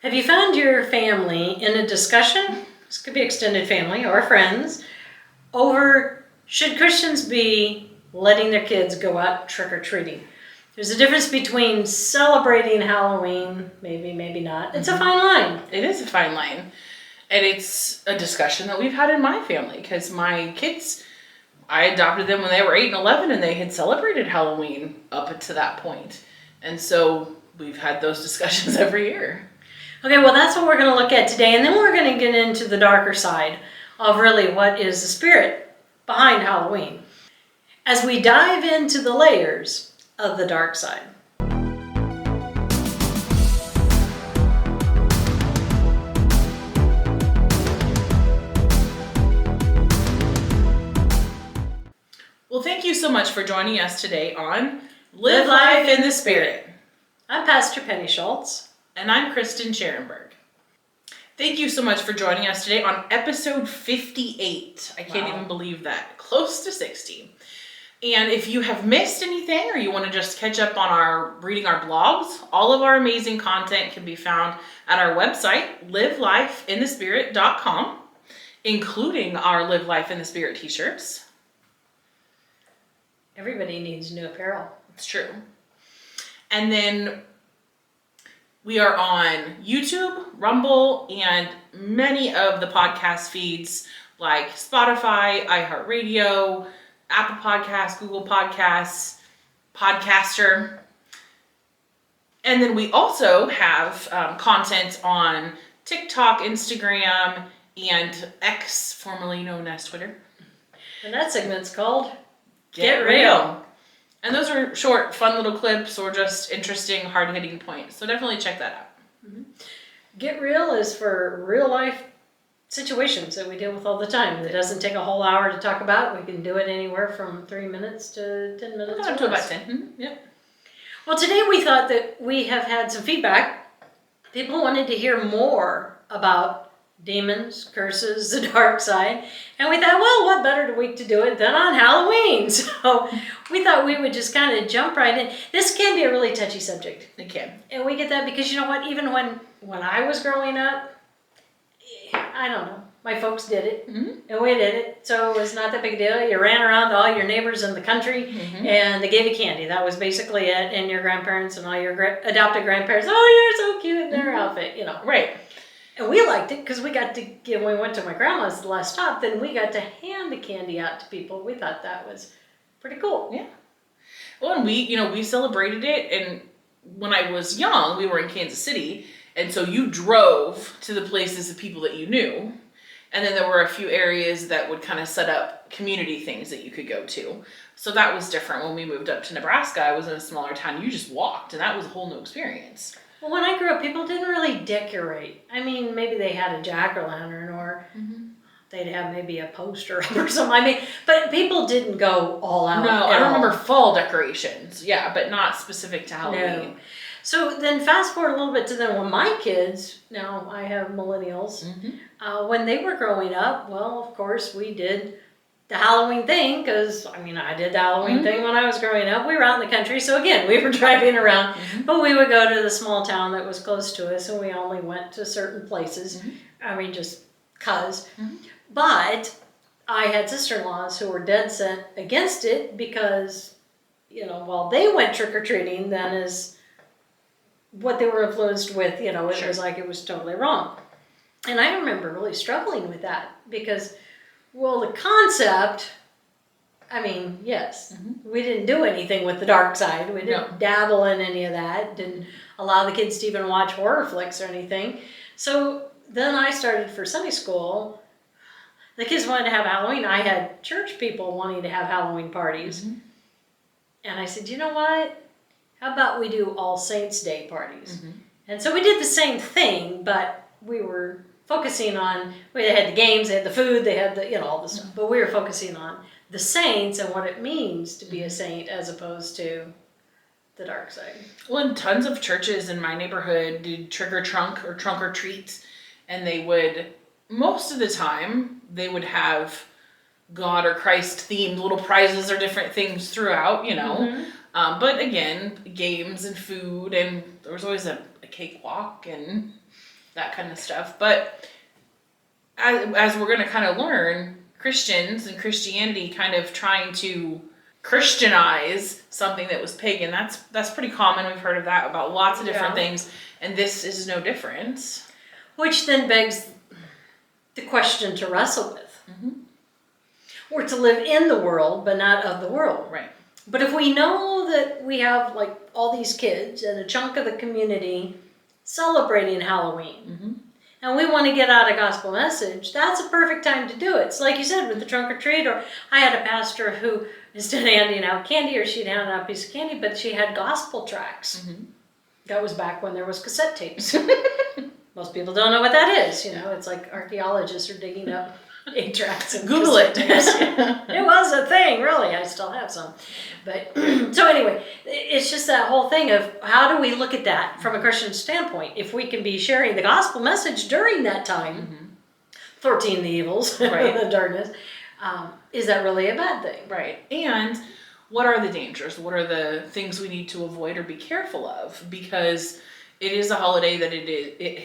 Have you found your family in a discussion, this could be extended family or friends, over should Christians be letting their kids go out trick-or-treating? There's a difference between celebrating Halloween, maybe not. It's a fine line. It is a fine line. And it's a discussion that we've had in my family because my kids, I adopted them when they were 8 and 11 and they had celebrated Halloween up to that point. And so we've had those discussions every year. Okay, well, that's what we're going to look at today. And then we're going to get into the darker side of really what is the spirit behind Halloween as we dive into the layers of the dark side. Well, thank you so much for joining us today on Live Life in the Spirit. I'm Pastor Penny Schulz. And I'm Kristen Scharrenberg. Thank you so much for joining us today on episode 58. I can't even believe that. Close to 60. And if you have missed anything or you want to just catch up on reading our blogs, all of our amazing content can be found at our website, livelifeinthespirit.com, including our Live Life in the Spirit t-shirts. Everybody needs new apparel. It's true. And then we are on YouTube, Rumble, and many of the podcast feeds like Spotify, iHeartRadio, Apple Podcasts, Google Podcasts, Podcaster. And then we also have content on TikTok, Instagram, and X, formerly known as Twitter. And that segment's called Get Real. And those are short, fun little clips or just interesting, hard-hitting points. So definitely check that out. Mm-hmm. Get Real is for real-life situations that we deal with all the time. It doesn't take a whole hour to talk about. We can do it anywhere from 3 minutes to 10 minutes. Up to about 10. Mm-hmm. Yep. Well, today we thought that we have had some feedback. People wanted to hear more about demons, curses, the dark side. And we thought, well, what better week to do it than on Halloween? So we thought we would just kind of jump right in. This can be a really touchy subject. It can. And we get that because, you know what, even when I was growing up, I don't know, my folks did it, and we did it. So it was not that big a deal. You ran around to all your neighbors in the country, and they gave you candy. That was basically it. And your grandparents and all your adopted grandparents, oh, you're so cute in their outfit, you know. Right. And we liked it because we got to, when we went to my grandma's the last stop, then we got to hand the candy out to people. We thought that was pretty cool. Yeah. Well, and we celebrated it. And when I was young, we were in Kansas City. And so you drove to the places of people that you knew. And then there were a few areas that would kind of set up community things that you could go to. So that was different. When we moved up to Nebraska, I was in a smaller town. You just walked, and that was a whole new experience. Well, when I grew up, people didn't really decorate. I mean, maybe they had a jack-o'-lantern or they'd have maybe a poster up or something. I mean, but people didn't go all out. No, I remember fall decorations. Yeah, but not specific to Halloween. No. So then fast forward a little bit to then when my kids, now I have millennials, when they were growing up, well, of course, we did the Halloween thing because, I mean, I did the Halloween thing when I was growing up. We were out in the country, so again, we were driving around, but we would go to the small town that was close to us, and we only went to certain places. I mean, just 'cause. But I had sister-in-laws who were dead set against it because, you know, while they went trick-or-treating, then is what they were influenced with, you know, it was like it was totally wrong. And I remember really struggling with that because, well, the concept, I mean, yes, we didn't do anything with the dark side. We didn't dabble in any of that. Didn't allow the kids to even watch horror flicks or anything. So then I started for Sunday school. The kids wanted to have Halloween. I had church people wanting to have Halloween parties. And I said, you know what? How about we do All Saints Day parties? And so we did the same thing, but we were focusing on, they had the games, they had the food, they had the, you know, all this stuff, but we were focusing on the saints and what it means to be a saint as opposed to the dark side. Well, and tons of churches in my neighborhood did trick or trunk or trunk or treat, and they would, most of the time, they would have God or Christ themed little prizes or different things throughout, you know. But again, games and food, and there was always a cakewalk and that kind of stuff. But as we're going to kind of learn, Christians and Christianity kind of trying to Christianize something that was pagan. That's pretty common. We've heard of that about lots of different things, and this is no different. Which then begs the question to wrestle with. Or to live in the world, but not of the world. Right. But if we know that we have like all these kids and a chunk of the community celebrating Halloween, and we want to get out a gospel message, that's a perfect time to do it. So like you said, with the trunk or treat, or I had a pastor who, instead of handing out candy, or she'd hand out a piece of candy, but she had gospel tracts. That was back when there was cassette tapes. Most people don't know what that is. You know, it's like archaeologists are digging up 8 tracks and Google it. It was a thing, really. I still have some. But so anyway, it's just that whole thing of how do we look at that from a Christian standpoint? If we can be sharing the gospel message during that time, thwarting the evils, the darkness, is that really a bad thing? Right. And what are the dangers? What are the things we need to avoid or be careful of? Because it is a holiday that it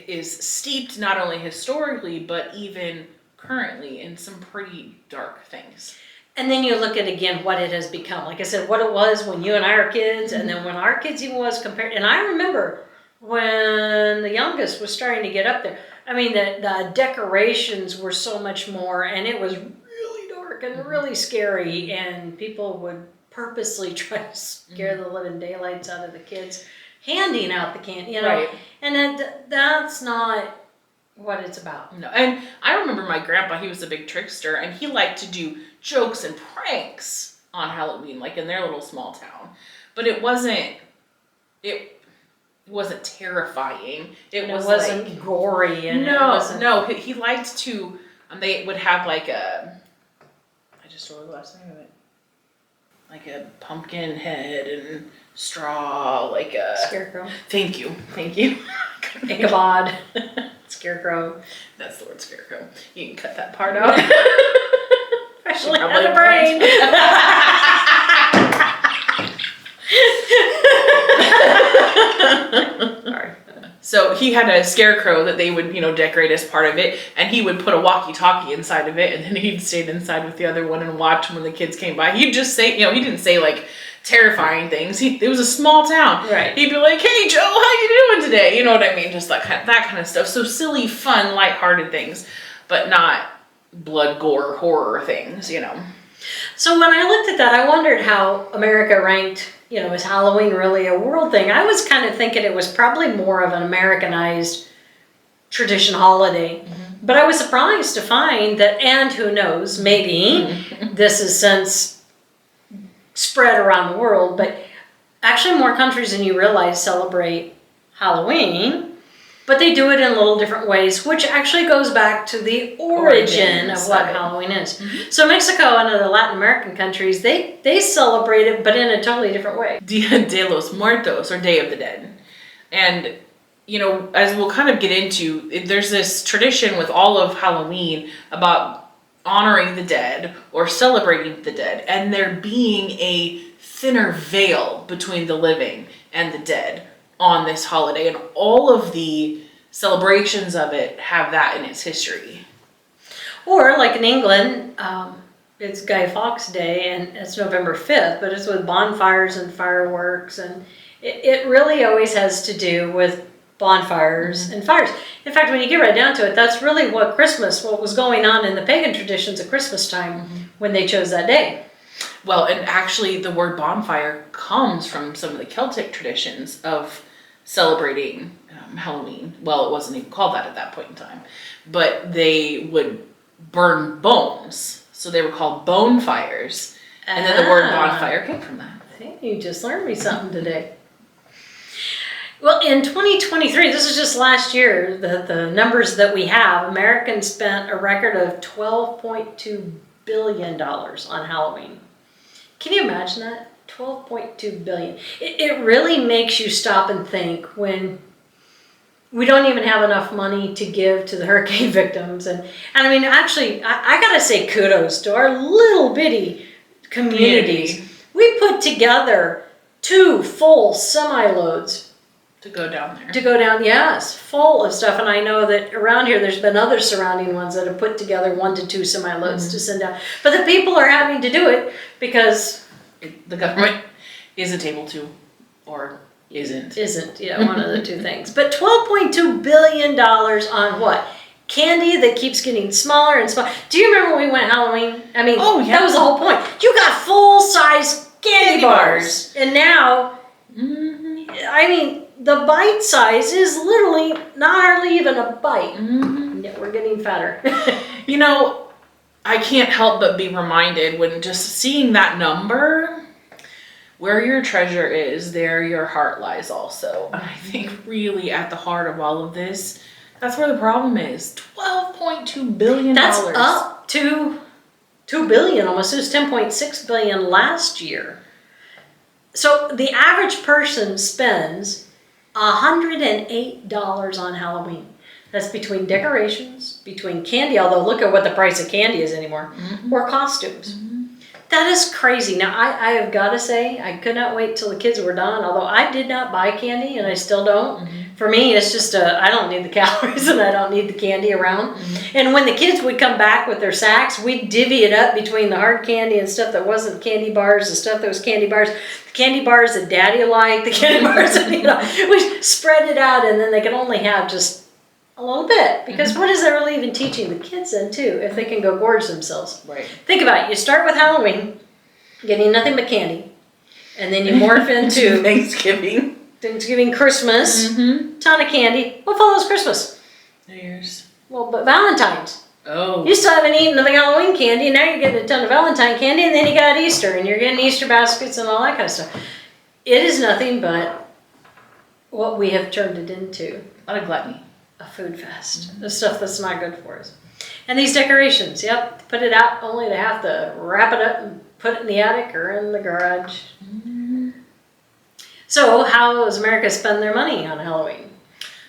is steeped not only historically, but even currently in some pretty dark things. And then you look at, again, what it has become. Like I said, what it was when you and I were kids, and then when our kids even was compared. And I remember when the youngest was starting to get up there. I mean, the decorations were so much more, and it was really dark and really scary, and people would purposely try to scare the living daylights out of the kids, handing out the candy, you know. Right. And that's not what it's about. No, and I remember my grandpa, he was a big trickster, and he liked to do jokes and pranks on Halloween, like in their little small town. But it wasn't terrifying. It wasn't like, gory. And no, he liked to, they would have like I just wrote the last name of it. Like a pumpkin head and straw, like a... Scarecrow. Thank you. Ichabod. Scarecrow. That's the word, scarecrow. You can cut that part out. Especially on the brain. Sorry. So he had a scarecrow that they would, decorate as part of it, and he would put a walkie-talkie inside of it, and then he'd stay inside with the other one and watch when the kids came by. He'd just say, he didn't say like terrifying things. It was a small town. Right. He'd be like, "Hey Joe, how you doing today?" You know what I mean? Just that kind of stuff. So silly, fun, lighthearted things, but not blood, gore, horror things. So when I looked at that, I wondered how America ranked. Is Halloween really a world thing? I was kind of thinking it was probably more of an Americanized tradition holiday. But I was surprised to find that, and who knows, maybe this has since spread around the world, but actually more countries than you realize celebrate Halloween, but they do it in little different ways, which actually goes back to the origin of what Halloween is. So Mexico and other Latin American countries, they celebrate it, but in a totally different way. Dia de los Muertos, or Day of the Dead. And, as we'll kind of get into, there's this tradition with all of Halloween about honoring the dead or celebrating the dead, and there being a thinner veil between the living and the dead on this holiday, and all of the celebrations of it have that in its history. Or like in England, it's Guy Fawkes Day, and it's November 5th, but it's with bonfires and fireworks, and it really always has to do with bonfires and fires. In fact, when you get right down to it, that's really what was going on in the pagan traditions at Christmas time when they chose that day. Well, and actually the word bonfire comes from some of the Celtic traditions of celebrating Halloween. Well, it wasn't even called that at that point in time, but they would burn bones. So they were called bone fires. And then the word bonfire came from that. Hey, you just learned me something today. Well, in 2023, this is just last year, the numbers that we have, Americans spent a record of $12.2 billion on Halloween. Can you imagine that? $12.2 billion. It really makes you stop and think when we don't even have enough money to give to the hurricane victims. And I mean, actually, I gotta say kudos to our little bitty communities. We put together 2 full semi-loads To go down there. To go down, yes, full of stuff. And I know that around here there's been other surrounding ones that have put together 1 to 2 semi-loads to send down. But the people are having to do it because the government isn't able to, or isn't. Yeah, one of the two things. But $12.2 billion on what? Candy that keeps getting smaller and smaller. Do you remember when we went Halloween? I mean, that was the whole point. You got full-size candy bars. And now, I mean, the bite size is literally not hardly even a bite. Yeah, we're getting fatter. You know, I can't help but be reminded when just seeing that number, where your treasure is, there your heart lies also. And I think really at the heart of all of this, that's where the problem is. $12.2 billion. That's up to $2 billion almost. It was $10.6 billion last year. So the average person spends $108 on Halloween. That's between decorations, between candy, although look at what the price of candy is anymore, or costumes. That is crazy. Now, I have got to say, I could not wait till the kids were done, although I did not buy candy, and I still don't. For me, it's just I don't need the calories, and I don't need the candy around. And when the kids would come back with their sacks, we'd divvy it up between the hard candy and stuff that wasn't candy bars, the stuff that was candy bars, the candy bars that Daddy liked, the candy bars that, we spread it out, and then they could only have just a little bit, because what is that really even teaching the kids then too, if they can go gorge themselves? Right. Think about it. You start with Halloween, getting nothing but candy, and then you morph into Thanksgiving, Christmas, ton of candy. What follows Christmas? New Year's. Well, but Valentine's. Oh. You still haven't eaten the Halloween candy, and now you're getting a ton of Valentine candy, and then you got Easter, and you're getting Easter baskets and all that kind of stuff. It is nothing but what we have turned it into. A lot of gluttony. A food fest. The stuff that's not good for us. And these decorations, put it out only to have to wrap it up and put it in the attic or in the garage. So how does America spend their money on Halloween?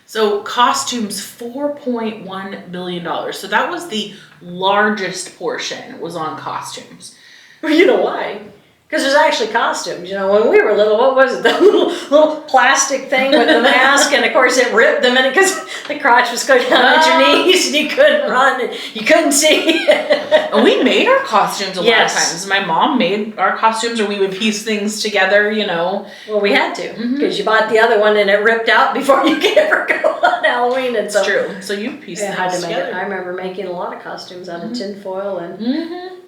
So costumes, $4.1 billion. So that was the largest portion was on costumes. Well, you know why? Because there's actually costumes. When we were little, what was it? The little plastic thing with the mask, and of course it ripped them in it because the crotch was going down at your knees, and you couldn't run, and you couldn't see. And we made our costumes a lot of times. My mom made our costumes, or we would piece things together, Well, we had to, because you bought the other one, and it ripped out before you could ever go on Halloween. And so, it's true. So you pieced things together. I remember making a lot of costumes out of tin foil and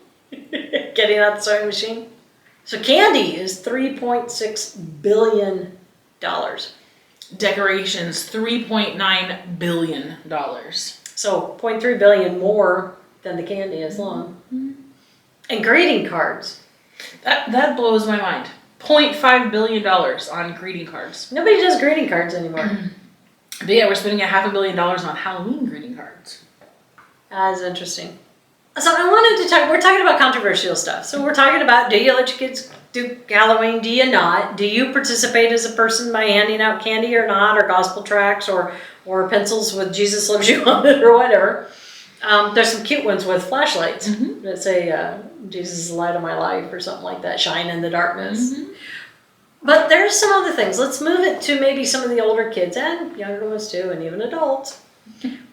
getting out the sewing machine. So candy is $3.6 billion. Decorations, $3.9 billion. So $0.3 billion more than the candy is long. And greeting cards. That blows my mind. $0.5 billion on greeting cards. Nobody does greeting cards anymore. But yeah, we're spending $500 million on Halloween greeting cards. That's interesting. So I wanted to talk, we're talking about controversial stuff. So we're talking about, do you let your kids do Halloween? Do you not? Do you participate as a person by handing out candy or not, or gospel tracts, or pencils with Jesus loves you on it, or whatever? There's some cute ones with flashlights that say, Jesus is the light of my life, or something like that, shine in the darkness. But there's some other things. Let's move it to maybe some of the older kids, and younger ones too, and even adults.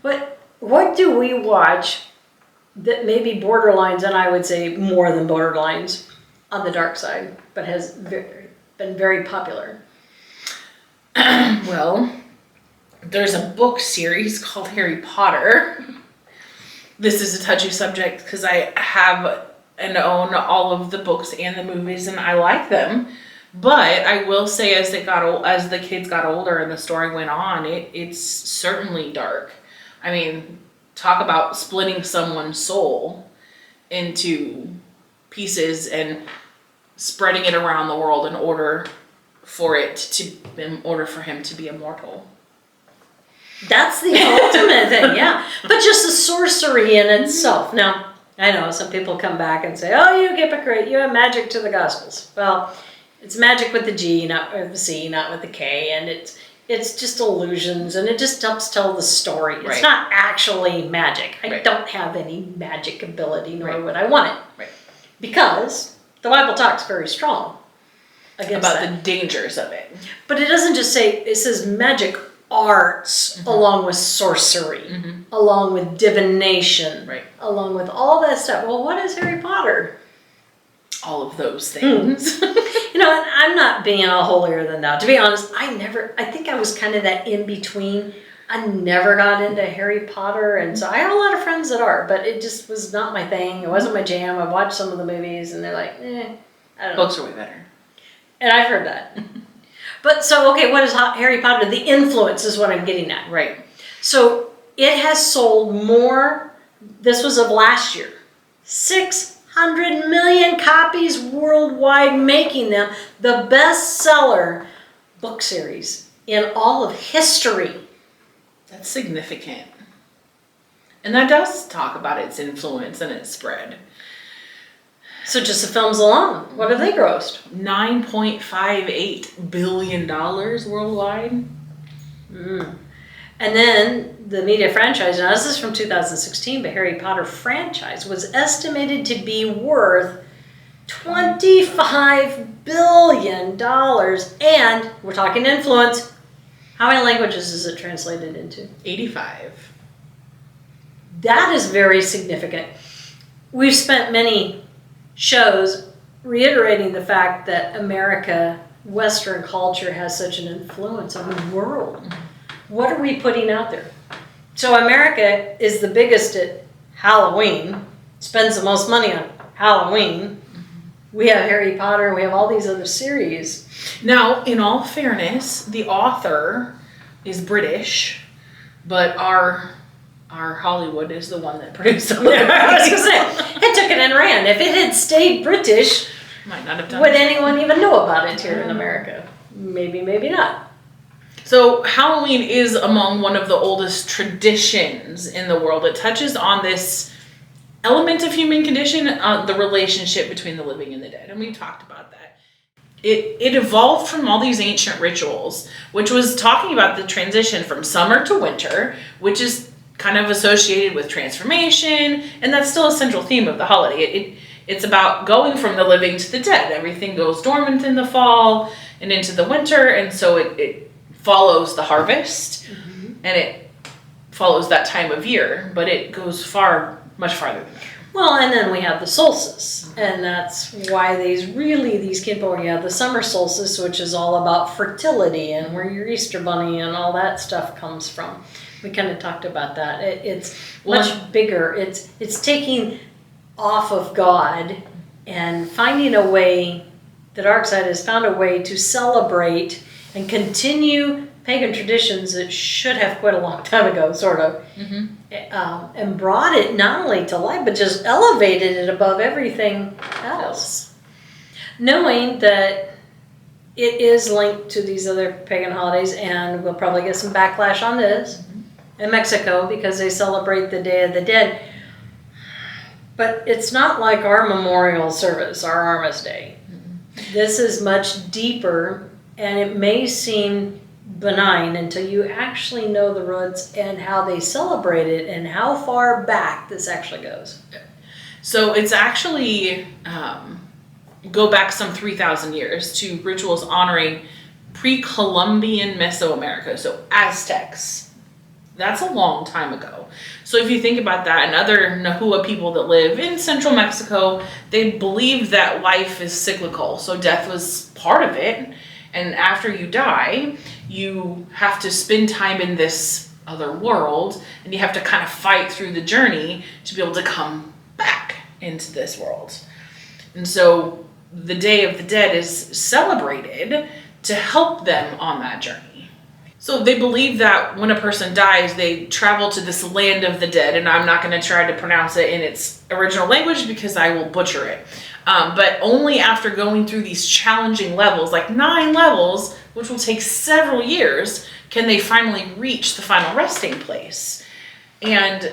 But what do we watch that may be borderlines, and I would say more than borderlines, on the dark side, but has been very popular? Well, there's a book series called Harry Potter. This is a touchy subject because I have and own all of the books and the movies, and I like them. But I will say, as the kids got older and the story went on, it's certainly dark. I mean, talk about splitting someone's soul into pieces and spreading it around the world in order for him to be immortal. That's the ultimate thing, yeah. But just the sorcery in itself. Now, I know some people come back and say, "Oh, you hypocrite! You have magic to the Gospels." Well, it's magic with the G, not with the C, not with the K, and it's just illusions, and it just helps tell the story. It's not actually magic. I don't have any magic ability, nor would I want it. Right. Because the Bible talks very strong. against about that. the dangers of it. But it doesn't just say, it says magic arts along with sorcery, along with divination, Right. along with all that stuff. Well, what is Harry Potter? All of those things. You know, and I'm not being all holier than thou. To be honest, I think I was kind of that in between. I never got into Harry Potter, and so I have a lot of friends that are, but it just was not my thing. It wasn't my jam. I watched some of the movies, and they're like, I don't know. Books are way better. And I've heard that. But so, okay, what is Harry Potter? The influence is what I'm getting at. Right. So it has sold more, this was of last year, 600 million copies worldwide, making them the bestseller book series in all of history. That's significant. And that does talk about its influence and its spread. So just the films alone, what have they grossed? $9.58 billion worldwide. And then the media franchise, now this is from 2016, but Harry Potter franchise was estimated to be worth $25 billion. And we're talking influence. How many languages is it translated into? 85. That is very significant. We've spent many shows reiterating the fact that America, Western culture, has such an influence on the world. What are we putting out there? So America is the biggest at Halloween, spends the most money on Halloween. We have Harry Potter, we have all these other series. Now, in all fairness, the author is British, but our Hollywood is the one that produced some of the I was going to say, it took it and ran. If it had stayed British, might not have done would it. anyone even know about it here in America? Maybe, maybe not. So Halloween is among one of the oldest traditions in the world. It touches on this element of human condition, the relationship between the living and the dead. And we talked about that. It evolved from all these ancient rituals, which was talking about the transition from summer to winter, which is kind of associated with transformation, and that's still a central theme of the holiday. It's about going from the living to the dead. Everything goes dormant in the fall and into the winter, and so it follows the harvest, and it follows that time of year, but it goes much farther than that. Well, and then we have the solstice, and that's why these people, you have the summer solstice, which is all about fertility and where your Easter bunny and all that stuff comes from. We kind of talked about that. It's much bigger. It's taking off of God and finding a way, the dark side has found a way to celebrate and continue pagan traditions that should have quit a long time ago, sort of, and brought it not only to life, but just elevated it above everything else. Knowing that it is linked to these other pagan holidays, and we'll probably get some backlash on this in Mexico because they celebrate the Day of the Dead. But it's not like our memorial service, our Armistice Day. This is much deeper, and it may seem benign until you actually know the roots and how they celebrate it and how far back this actually goes. So it's actually go back some 3,000 years to rituals honoring pre-Columbian Mesoamerica, so Aztecs. That's a long time ago. So if you think about that, and other Nahua people that live in central Mexico, they believed that life is cyclical. So death was part of it. And after you die, you have to spend time in this other world, and you have to kind of fight through the journey to be able to come back into this world. And so the Day of the Dead is celebrated to help them on that journey. So they believe that when a person dies, they travel to this land of the dead, and I'm not going to try to pronounce it in its original language because I will butcher it. But only after going through these challenging levels, like 9 levels, which will take several years, can they finally reach the final resting place. And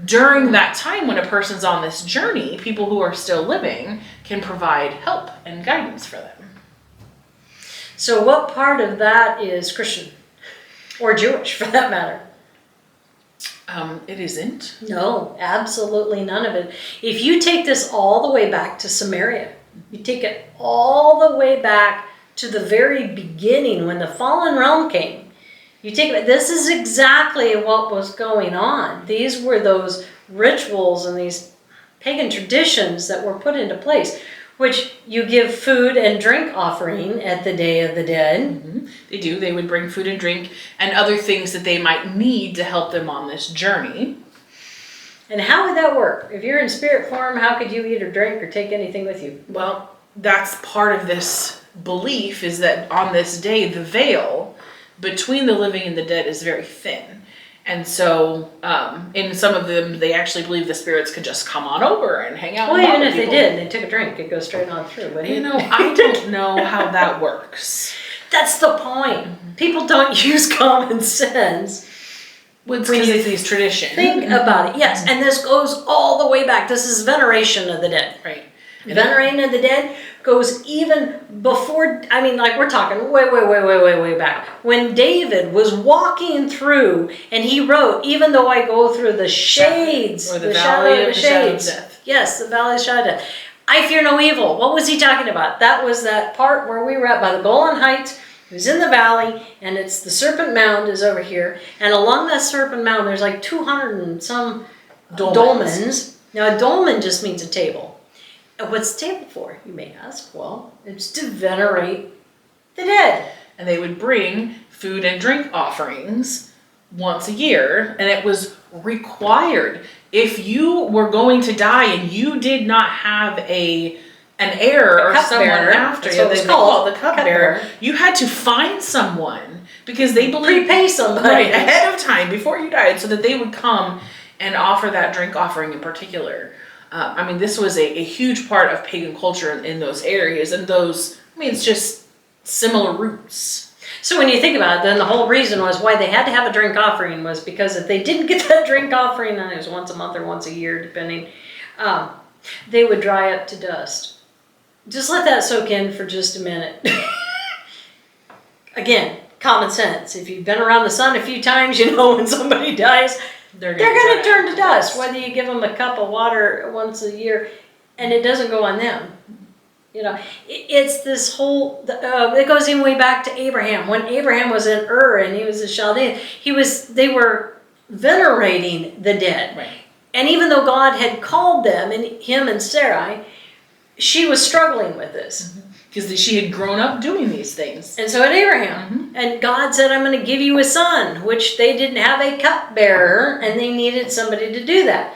during that time when a person's on this journey, people who are still living can provide help and guidance for them. So what part of that is Christian? Or Jewish, for that matter? It isn't. No, absolutely none of it. If you take this all the way back to Samaria, you take it all the way back to the very beginning when the fallen realm came. You take it, this is exactly what was going on. These were those rituals and these pagan traditions that were put into place, which you give food and drink offering at the Day of the Dead. Mm-hmm. They do. They would bring food and drink and other things that they might need to help them on this journey. And how would that work? If you're in spirit form, how could you eat or drink or take anything with you? Well, that's part of this belief, is that on this day, the veil between the living and the dead is very thin. And so, in some of them, they actually believe the spirits could just come on over and hang out. Well, even if they did, and they took a drink, it goes straight on through, wouldn't it? You know, I don't know how that works. That's the point. People don't use common sense. When you think these traditions. Think about it. Yes, and this goes all the way back. This is veneration of the dead. Right. Venerating of the dead goes even before, I mean, like we're talking way back. When David was walking through and he wrote, even though I go through the shades, or the valley of the shadow of death. Yes, the valley of the shadow of death. I fear no evil. What was he talking about? That was that part where we were at by the Golan Heights. It was in the valley, and it's the Serpent Mound is over here. And along that Serpent Mound, there's like 200 and some dolmens. Now, a dolmen just means a table. What's the table for, you may ask? Well, it's to venerate the dead. And they would bring food and drink offerings once a year, and it was required. If you were going to die and you did not have an heir or someone after you, they called the cupbearer, you had to find someone, because they believed prepay somebody right ahead of time before you died, so that they would come and offer that drink offering in particular. I mean, this was a huge part of pagan culture in those areas, and those, I mean, it's just similar roots. So when you think about it, then the whole reason was why they had to have a drink offering was because if they didn't get that drink offering, and it was once a month or once a year, depending, they would dry up to dust. Just let that soak in for just a minute. Again, common sense. If you've been around the sun a few times, you know when somebody dies, they're going to turn to dust, whether you give them a cup of water once a year, and it doesn't go on them. You know, it's this whole, it goes even way back to Abraham. When Abraham was in Ur and he was a Chaldean, they were venerating the dead. Right. And even though God had called them, and him and Sarai, she was struggling with this. Because she had grown up doing these things. And so had Abraham. And God said, I'm going to give you a son, which they didn't have a cupbearer, and they needed somebody to do that.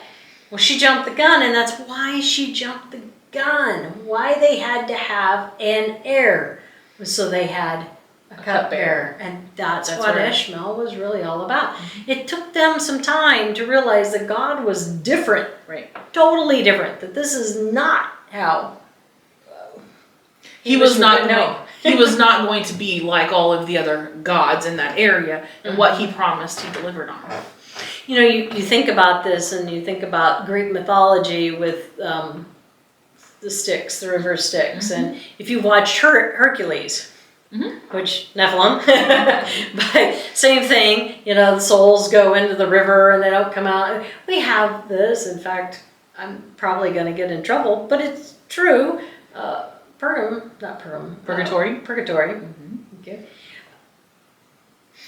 Well, she jumped the gun, and that's why she jumped the gun. Why they had to have an heir was so they had a cupbearer. And that's what right. Ishmael was really all about. It took them some time to realize that God was different. Right. Totally different. That this is not how... He was not going to be like all of the other gods in that area, and what he promised he delivered on. You know, you think about this, and you think about Greek mythology with the Styx, the river Styx, and if you watched Hercules, which Nephilim, but same thing. You know, the souls go into the river and they don't come out. We have this. In fact, I'm probably going to get in trouble, but it's true. Purgatory. Okay.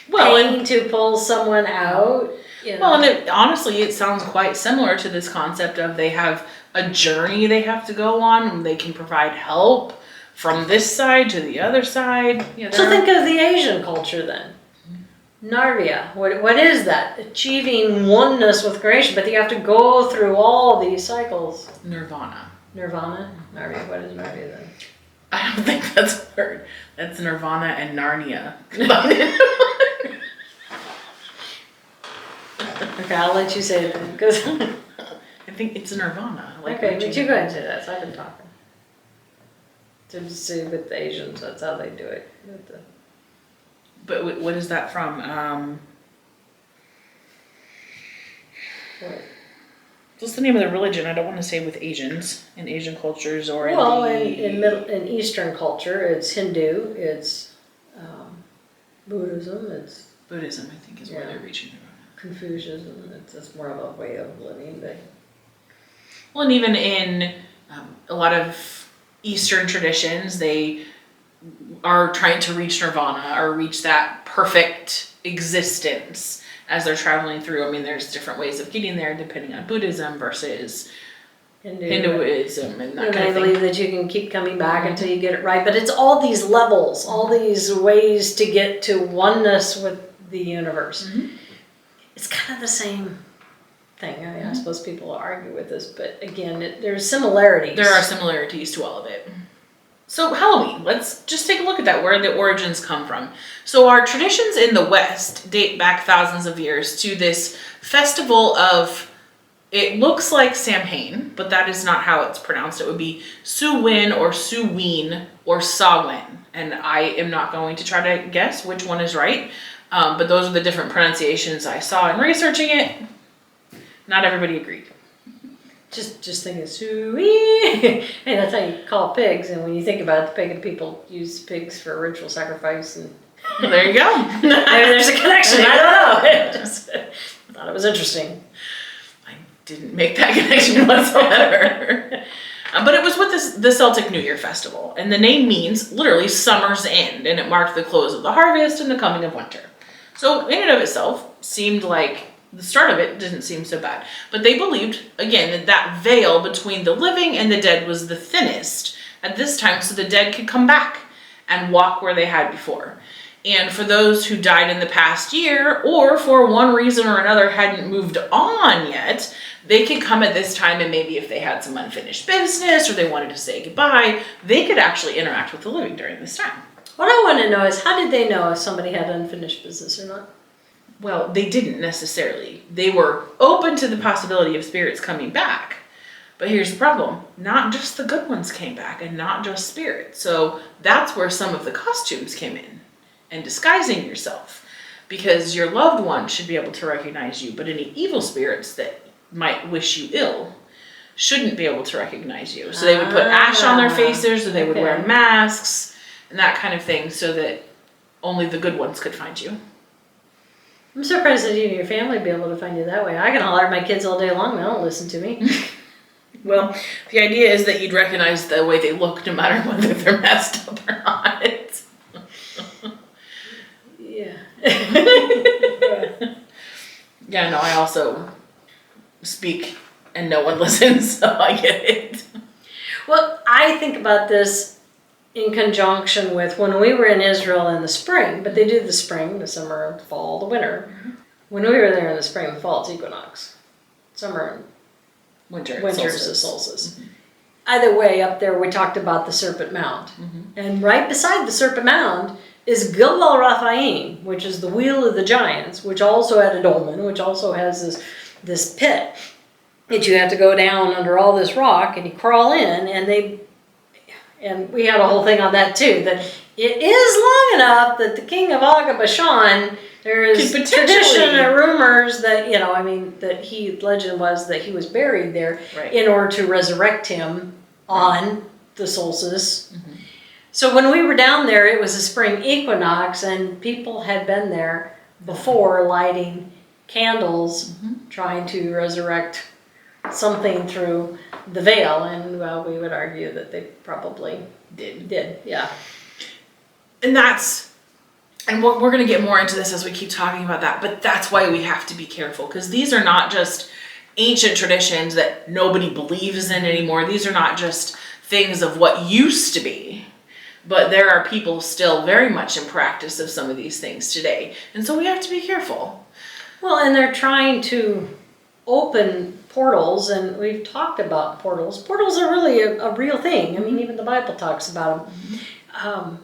Well, paying to pull someone out. You know. Well, and honestly, it sounds quite similar to this concept of they have a journey they have to go on, and they can provide help from this side to the other side. You know, so think of the Asian culture then. Narnia. What is that? Achieving oneness with creation, but you have to go through all these cycles. Nirvana. Narnia. What is Narnia then? I don't think that's a word. That's Nirvana and Narnia. Okay, I'll let you say it then, because I think it's Nirvana. Okay, but you go ahead and say that, so I've been talking. To just say with the Asians, that's how they do it. But what is that from? What? What's the name of the religion? I don't want to say with Asians, in Asian cultures or in Eastern culture, it's Hindu, it's Buddhism, it's... Buddhism, I think, is where they're reaching. Confucianism, it's just more of a way of living. But... Well, and even in a lot of Eastern traditions, they are trying to reach nirvana or reach that perfect existence as they're traveling through. I mean, there's different ways of getting there depending on Buddhism versus Hinduism and that kind of thing. I believe that you can keep coming back until you get it right, but it's all these levels, all these ways to get to oneness with the universe. It's kind of the same thing. I mean, I suppose people argue with this, but again, there's similarities. There are similarities to all of it. So Halloween, let's just take a look at that, where the origins come from. So our traditions in the West date back thousands of years to this festival of, it looks like Samhain, but that is not how it's pronounced. It would be Suwin or Suween or Samhain. And I am not going to try to guess which one is right. But those are the different pronunciations I saw in researching it. Not everybody agreed. Just think of Suey. And that's how you call pigs. And when you think about it, the pagan people use pigs for ritual sacrifice. And there you go. maybe there's a connection. I don't know. Just thought it was interesting. I didn't make that connection whatsoever. But it was with the Celtic New Year festival. And the name means literally summer's end. And it marked the close of the harvest and the coming of winter. So in and of itself, seemed like the start of it didn't seem so bad. But they believed, again, that veil between the living and the dead was the thinnest at this time, so the dead could come back and walk where they had before. And for those who died in the past year, or for one reason or another hadn't moved on yet, they could come at this time, and maybe if they had some unfinished business or they wanted to say goodbye, they could actually interact with the living during this time. What I want to know is, how did they know if somebody had unfinished business or not? Well, they didn't necessarily. They were open to the possibility of spirits coming back. But here's the problem. Not just the good ones came back, and not just spirits. So that's where some of the costumes came in, and disguising yourself. Because your loved one should be able to recognize you, but any evil spirits that might wish you ill shouldn't be able to recognize you. So they would put ash on their faces, or they would wear masks, and that kind of thing, so that only the good ones could find you. I'm surprised that you and your family would be able to find you that way. I can holler at my kids all day long, they don't listen to me. Well, the idea is that you'd recognize the way they look no matter whether they're messed up or not. Yeah. Yeah, no, I also speak and no one listens, so I get it. Well, I think about this in conjunction with when we were in Israel in the spring, but they do the spring, the summer, the fall, the winter. When we were there in the spring and fall, it's equinox. Summer and winter is the solstice. Either way, up there we talked about the Serpent Mound. And right beside the Serpent Mound is Gilgal Rephaim, which is the Wheel of the Giants, which also had a dolmen, which also has this pit that you have to go down under all this rock, and you crawl in, and we had a whole thing on that too, that it is long enough that the king of Og Bashan, there is tradition and rumors that, that legend was that he was buried there in order to resurrect him on the solstice. So when we were down there, it was a spring equinox, and people had been there before lighting candles, trying to resurrect something through the veil, and well, we would argue that they probably did, yeah. And we're going to get more into this as we keep talking about that, but that's why we have to be careful, because these are not just ancient traditions that nobody believes in anymore. These are not just things of what used to be, but there are people still very much in practice of some of these things today, and so we have to be careful. Well, and they're trying to open portals, and we've talked about portals. Portals are really a real thing. I mean, even the Bible talks about them.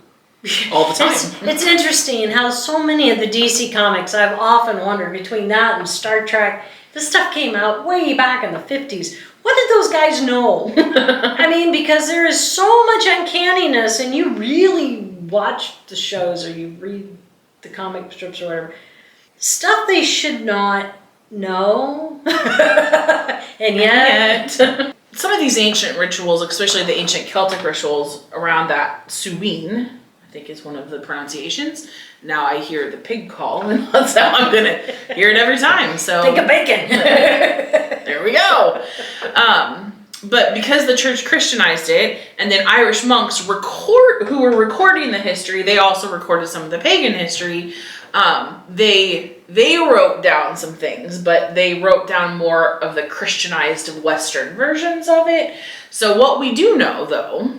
All the time. It's interesting how so many of the DC comics, I've often wondered, between that and Star Trek, this stuff came out way back in the 50s. What did those guys know? I mean, because there is so much uncanniness, and you really watch the shows or you read the comic strips or whatever, stuff they should not know. And yet some of these ancient rituals, especially the ancient Celtic rituals around that Suween, I think is one of the pronunciations. Now I hear the pig call, and that's how I'm gonna hear it every time. So think of bacon. There we go. But because the church Christianized it, and then Irish monks who were recording the history, they also recorded some of the pagan history. They wrote down some things, but they wrote down more of the Christianized Western versions of it. So what we do know, though,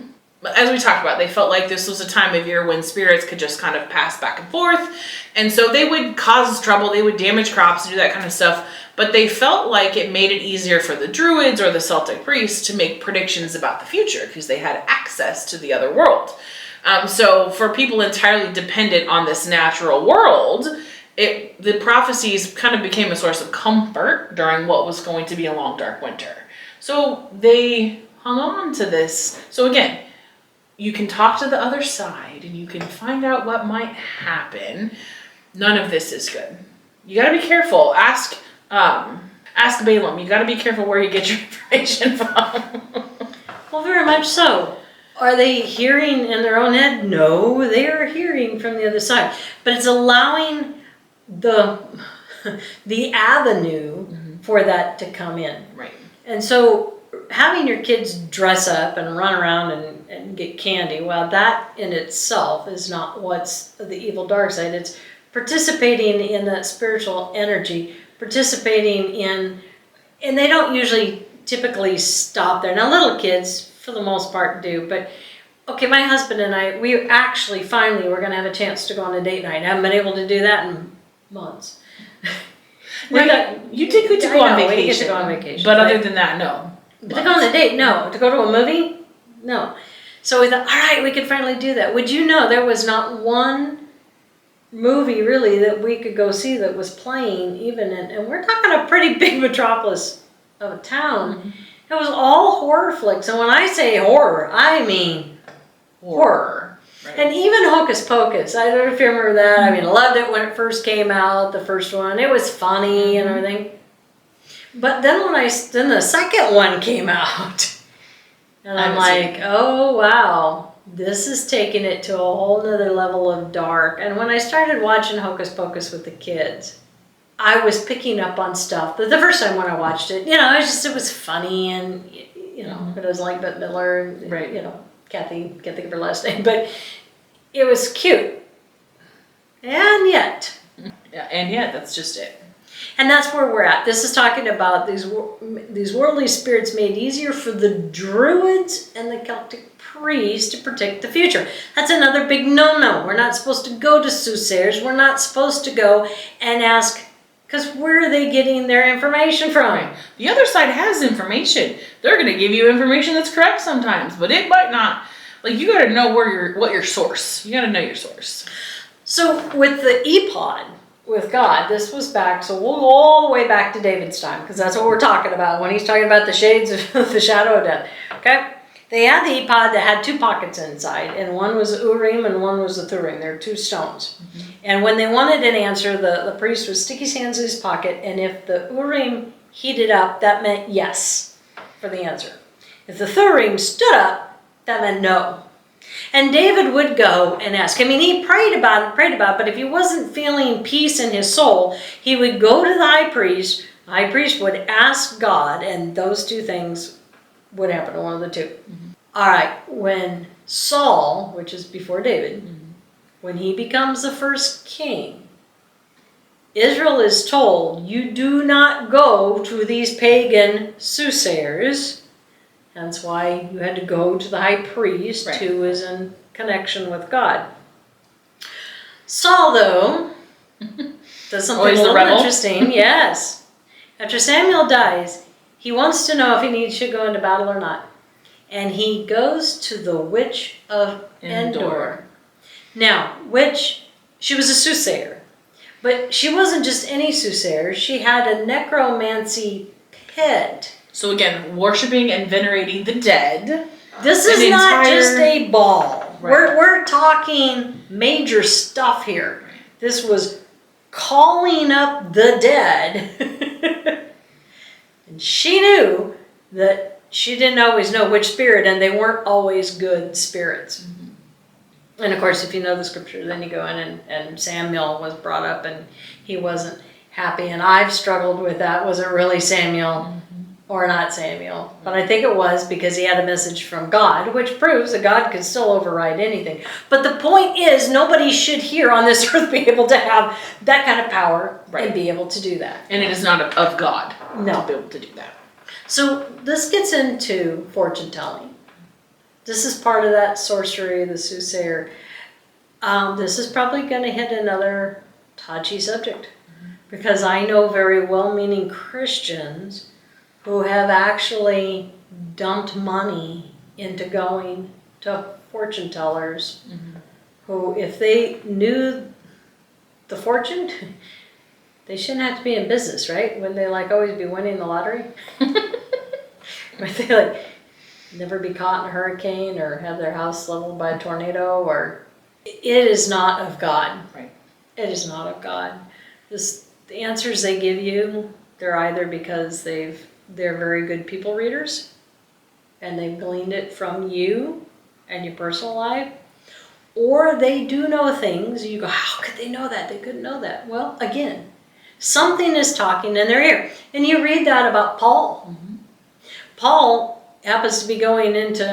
as we talked about, they felt like this was a time of year when spirits could just kind of pass back and forth. And so they would cause trouble, they would damage crops, do that kind of stuff. But they felt like it made it easier for the Druids or the Celtic priests to make predictions about the future because they had access to the other world. So for people entirely dependent on this natural world, the prophecies kind of became a source of comfort during what was going to be a long, dark winter. So they hung on to this. So again, you can talk to the other side and you can find out what might happen. None of this is good. You got to be careful. Ask Balaam. You got to be careful where you get your information from. Well, very much so. Are they hearing in their own head? No, they are hearing from the other side. But it's allowing the avenue for that to come in. Right. And so having your kids dress up and run around and get candy, well, that in itself is not what's the evil dark side. It's participating in that spiritual energy, participating in, and they don't usually typically stop there. Now, little kids, for the most part, do, but okay, my husband and I, we actually finally were going to have a chance to go on a date night. I haven't been able to do that in months. You did good to go on vacation. We get to go on vacation. But other than that, no. To go on a date, no. To go to a movie, no. So we thought, all right, we could finally do that. Would you know there was not one movie really that we could go see that was playing even in, and we're talking a pretty big metropolis of a town. Mm-hmm. It was all horror flicks. And when I say horror, I mean horror. Right. And even Hocus Pocus. I don't know if you remember that. I mean, I loved it when it first came out, the first one. It was funny and everything. But then then the second one came out. And I'm like, oh, wow. This is taking it to a whole nother level of dark. And when I started watching Hocus Pocus with the kids, I was picking up on stuff. The first time when I watched it, it was funny and, it was like Bette Midler, right. Kathy, can't think of her last name, but it was cute. And yet. Yeah, and yet, that's just it. And that's where we're at. This is talking about these worldly spirits made easier for the Druids and the Celtic priests to predict the future. That's another big no-no. We're not supposed to go to soothsayers. We're not supposed to go and ask, because where are they getting their information from? Right. The other side has information. They're going to give you information that's correct sometimes, but it might not. Like, you got to know what your source. You got to know your source. So with the ePod, with God, this was back, so we'll go all the way back to David's time, because that's what we're talking about when he's talking about the shades of the shadow of death. Okay? They had the ePod that had two pockets inside, and one was the Urim and one was the Thurim. They're two stones. Mm-hmm. And when they wanted an answer, the priest would stick his hands in his pocket, and if the Urim heated up, that meant yes for the answer. If the Thurim stood up, that meant no. And David would go and ask. I mean, he prayed about it, but if he wasn't feeling peace in his soul, he would go to the high priest. The high priest would ask God, and those two things would happen, one of the two. Mm-hmm. All right, when Saul, which is before David, when he becomes the first king, Israel is told, you do not go to these pagan soothsayers. That's why you had to go to the high priest, right, who is in connection with God. Saul, though, does something a little interesting. Yes. After Samuel dies, he wants to know if he should go into battle or not. And he goes to the witch of Endor. Now, she was a soothsayer. But she wasn't just any soothsayer. She had a necromancy pit. So again, worshiping and venerating the dead. This is not just a ball. Right. We're talking major stuff here. This was calling up the dead. And she knew that she didn't always know which spirit, and they weren't always good spirits. Mm-hmm. And of course, if you know the scripture, then you go in and Samuel was brought up and he wasn't happy. And I've struggled with that. Was it really Samuel? Mm-hmm. or not Samuel, but I think it was because he had a message from God, which proves that God can still override anything. But the point is, nobody should here on this earth be able to have that kind of power and be able to do that. And it is not of God to be able to do that. So this gets into fortune telling. This is part of that sorcery, the soothsayer. This is probably going to hit another touchy subject, because I know very well-meaning Christians who have actually dumped money into going to fortune tellers, who, if they knew the fortune, they shouldn't have to be in business, right? Wouldn't they always be winning the lottery? Would they never be caught in a hurricane or have their house leveled by a tornado? Or it is not of God. Right. It is not of God. The answers they give you, they're either because they're very good people readers and they've gleaned it from you and your personal life, or they do know things. You go, how could they know that? They couldn't know that. Well, again, something is talking in their ear. And you read that about Paul. Paul happens to be going into,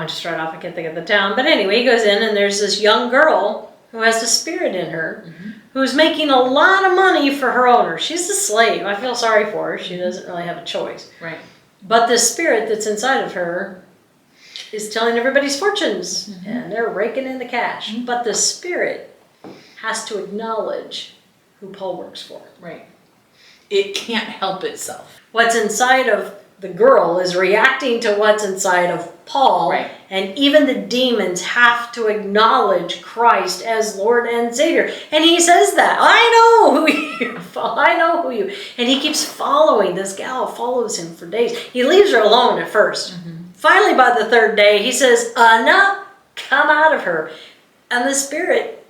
just right off, I can't think of the town, but anyway, he goes in and there's this young girl who has a spirit in her, who's making a lot of money for her owner. She's a slave. I feel sorry for her. She doesn't really have a choice. Right. But the spirit that's inside of her is telling everybody's fortunes, and they're raking in the cash. But the spirit has to acknowledge who Paul works for. Right. It can't help itself. What's inside of the girl is reacting to what's inside of Paul. Right. And even the demons have to acknowledge Christ as Lord and Savior. And he says that. I know who you I know who you. And he keeps following. This gal follows him for days. He leaves her alone at first. Finally, by the third day, he says, enough, come out of her. And the spirit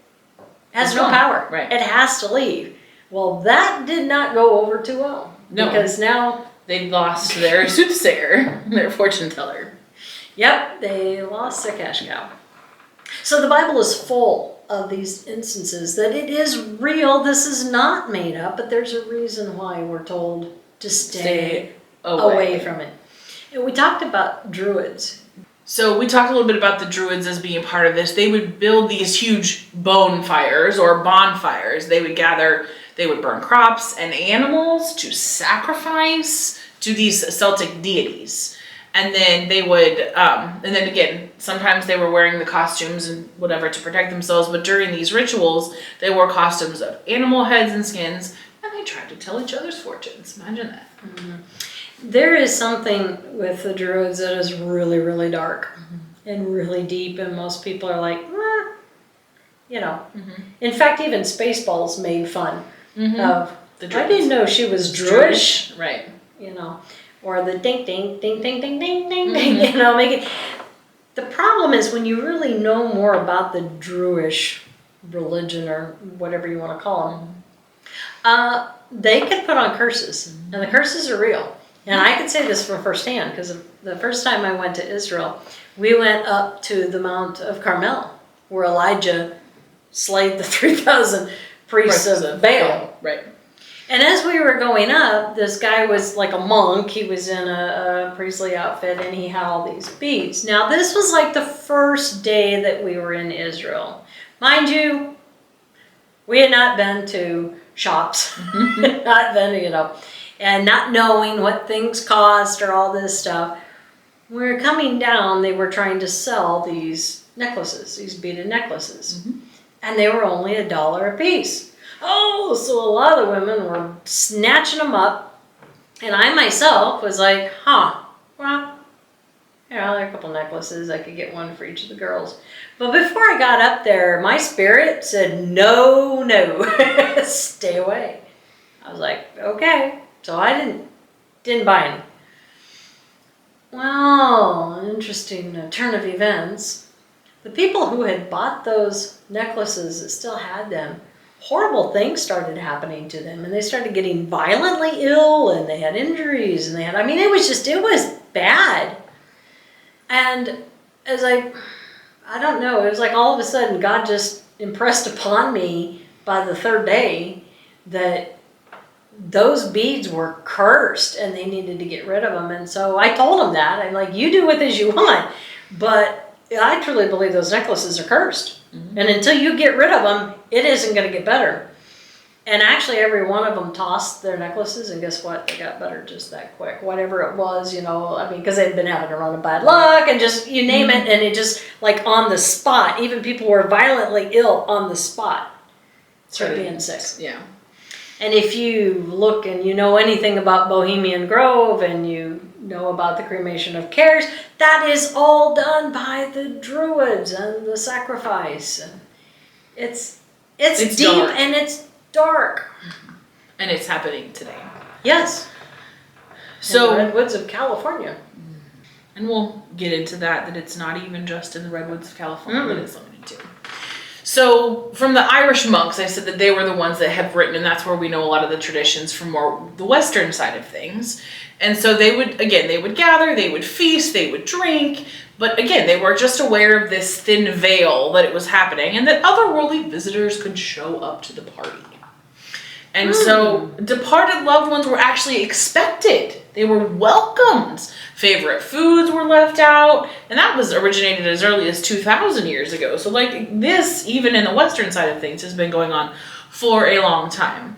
has no power. Right. It has to leave. Well, that did not go over too well. No. Because now they lost their soothsayer, their fortune teller. Yep, they lost their cash cow. So the Bible is full of these instances that it is real. This is not made up, but there's a reason why we're told to stay away from it. And we talked about druids. So we talked a little bit about the druids as being part of this. They would build these huge bonfires or bonfires. They would gather, they would burn crops and animals to sacrifice to these Celtic deities. And then they would, and then again, sometimes they were wearing the costumes and whatever to protect themselves. But during these rituals, they wore costumes of animal heads and skins, and they tried to tell each other's fortunes. Imagine that. There is something with the druids that is really, really dark and really deep, and most people are like, you know. In fact, even Spaceballs made fun of the druids. I didn't know she was Druish. Right. You know, or the ding, ding, ding, ding, ding, ding, ding, ding, you know, make it. The problem is when you really know more about the Druish religion or whatever you want to call them, they can put on curses, and the curses are real. And I can say this from firsthand, because the first time I went to Israel, we went up to the Mount of Carmel, where Elijah slayed the 3,000 priests of Baal. Right. And as we were going up, this guy was like a monk. He was in a priestly outfit, and he had all these beads. Now, this was like the first day that we were in Israel. Mind you, we had not been to shops, not been, you know, and not knowing what things cost or all this stuff. When we were coming down, they were trying to sell these necklaces, these beaded necklaces. And they were only $1 a piece. Oh, so a lot of the women were snatching them up. And I myself was like, well, you know, there are a couple necklaces. I could get one for each of the girls. But before I got up there, my spirit said, no, stay away. I was like, okay. So I didn't buy any. Well, an interesting turn of events. The people who had bought those necklaces that still had them, horrible things started happening to them, and they started getting violently ill, and they had injuries, and it was bad. And as I don't know, it was like all of a sudden God just impressed upon me by the third day that those beads were cursed and they needed to get rid of them. And so I told them that. I'm like, you do with as you want. But I truly believe those necklaces are cursed. Mm-hmm. And until you get rid of them, it isn't going to get better. And actually, every one of them tossed their necklaces, and guess what? They got better just that quick. Whatever it was, because they'd been having a run of bad luck, and just, you name it, and it just, like, on the spot. Even people who were violently ill on the spot started being sick. Yeah. And if you look and you know anything about Bohemian Grove, and you know about the cremation of cares, that is all done by the Druids and the sacrifice. And it's deep dark. And it's dark. And it's happening today. Yes. So in the redwoods of California. And we'll get into that it's not even just in the redwoods of California that it's limited to. So from the Irish monks, I said that they were the ones that have written, and that's where we know a lot of the traditions from more the Western side of things. And so they would gather, they would feast, they would drink, but again, they were just aware of this thin veil that it was happening and that otherworldly visitors could show up to the party. And so departed loved ones were actually expected. They were welcomed. Favorite foods were left out. And that was originated as early as 2,000 years ago. So like this, even in the Western side of things, has been going on for a long time.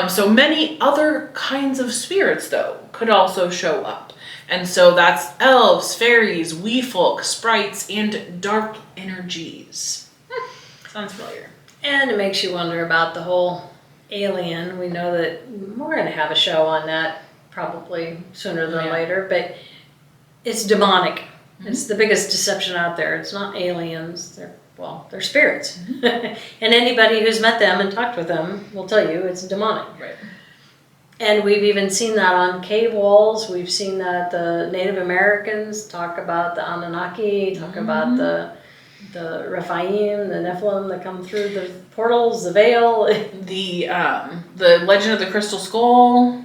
So many other kinds of spirits, though, could also show up. And so that's elves, fairies, wee folk, sprites, and dark energies. Sounds familiar. And it makes you wonder about the whole alien. We know that we're going to have a show on that probably sooner than later, but it's demonic. Mm-hmm. It's the biggest deception out there. It's not aliens. They're spirits. Mm-hmm. And anybody who's met them and talked with them will tell you it's demonic. Right. And we've even seen that on cave walls. We've seen that the Native Americans talk about the Anunnaki, talk about the Rephaim, the Nephilim that come through the portals, the veil. The Legend of the Crystal Skull.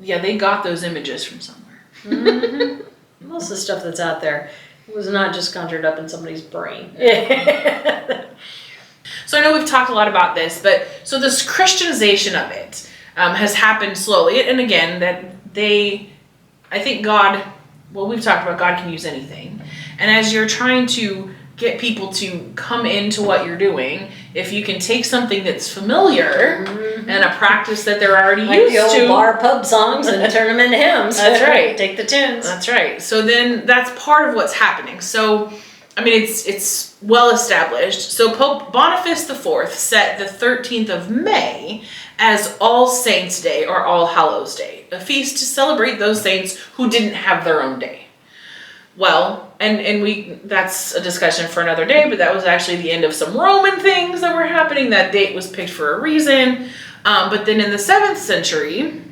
Yeah, they got those images from somewhere. Mm-hmm. Most of the stuff that's out there was not just conjured up in somebody's brain. So I know we've talked a lot about this, but so this Christianization of it has happened slowly. And again, I think God, we've talked about God can use anything. And as you're trying to get people to come into what you're doing, if you can take something that's familiar and a practice that they're already like used the old to, bar pub songs, and turn them into hymns. That's right. Take the tunes. That's right. So then that's part of what's happening. So, I mean, it's well established. So Pope Boniface IV set the 13th of May as All Saints' Day or All Hallows' Day, a feast to celebrate those saints who didn't have their own day. Well, and that's a discussion for another day, but that was actually the end of some Roman things that were happening. That date was picked for a reason. But then in the 7th century,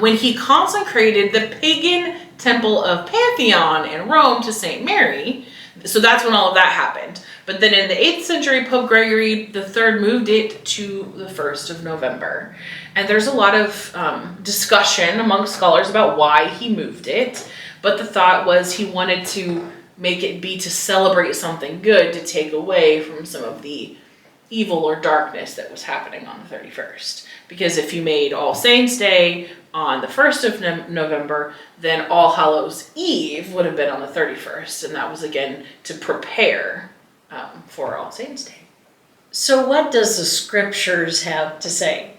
when he consecrated the pagan temple of Pantheon in Rome to St. Mary, so that's when all of that happened. But then in the 8th century, Pope Gregory III moved it to the 1st of November. And there's a lot of discussion among scholars about why he moved it. But the thought was he wanted to make it be to celebrate something good, to take away from some of the evil or darkness that was happening on the 31st. Because if you made All Saints' Day on the 1st of November, then All Hallows' Eve would have been on the 31st. And that was, again, to prepare for All Saints' Day. So what does the scriptures have to say?